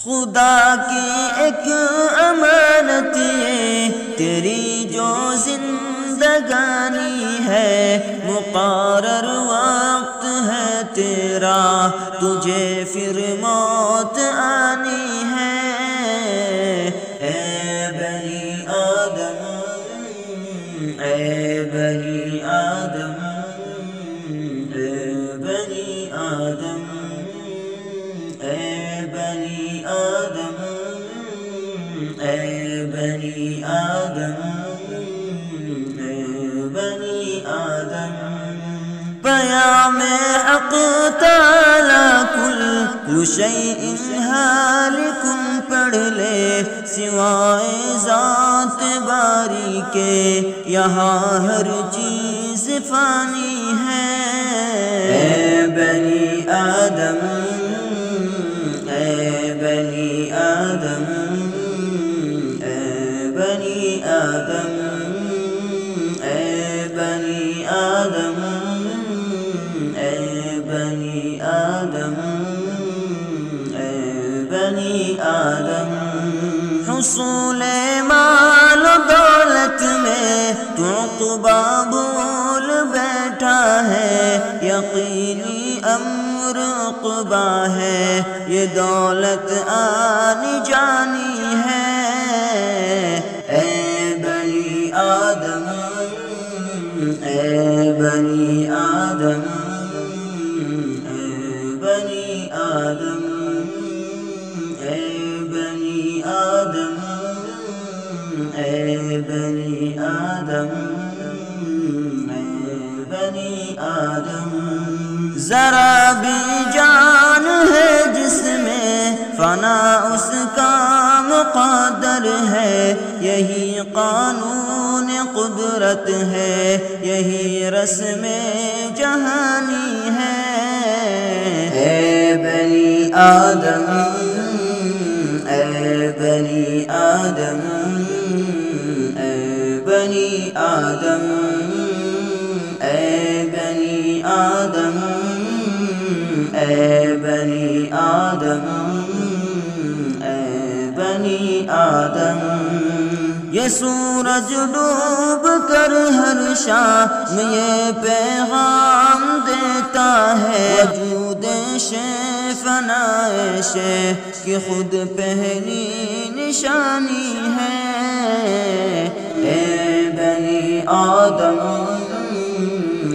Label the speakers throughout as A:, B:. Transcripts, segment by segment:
A: خدا کی ایک امانت یہ تیری جو زندگانی ہے، مقرر وقت ہے تیرا، تجھے پھر موت آنی ہے۔ اے بنی آدم، اے بنی آدم، اے بنی آدم، اے بنی آدم، اے بنی آدم، اے بنی آدم۔ پیام حق تعالی کل شیء ہالک پڑھ لے، سوائے ذات باری کے یہاں ہر چیز فانی ہے۔ اے بنی آدم، اے بنی آدم، اے بنی آدم، اے بنی آدم، اے بنی آدم، اے بنی آدم۔ حصول مال و دولت میں تو عقبہ بول بیٹھا ہے، یقینی امر عقبہ ہے، یہ دولت آنی جانی ہے۔ اے بنی آدم، اے بنی آدم، اے بنی آدم، اے بنی آدم، اے بنی آدم، اے بنی آدم۔ ذرا بھی جان ہے جس میں فنا اس کا مقدر ہے، یہی قانون قدرت ہے، یہی رسم جہانی ہے۔ اے بنی آدم، اے بنی آدم، اے بنی آدم، اے بنی آدم، اے بنی آدم، اے بنی آدم۔ یہ سورج ڈوب کر ہر شام یہ پیغام دیتا ہے، وجود شے فنائے شے کی خود پہلی نشانی ہے۔ اے بنی آدم،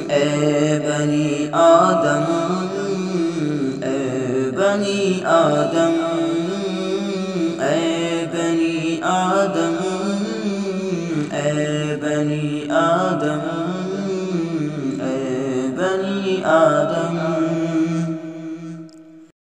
A: اے بنی آدم، اے بنی آدم، اے بنی آدم، اے بنی آدم، اے بنی آدم۔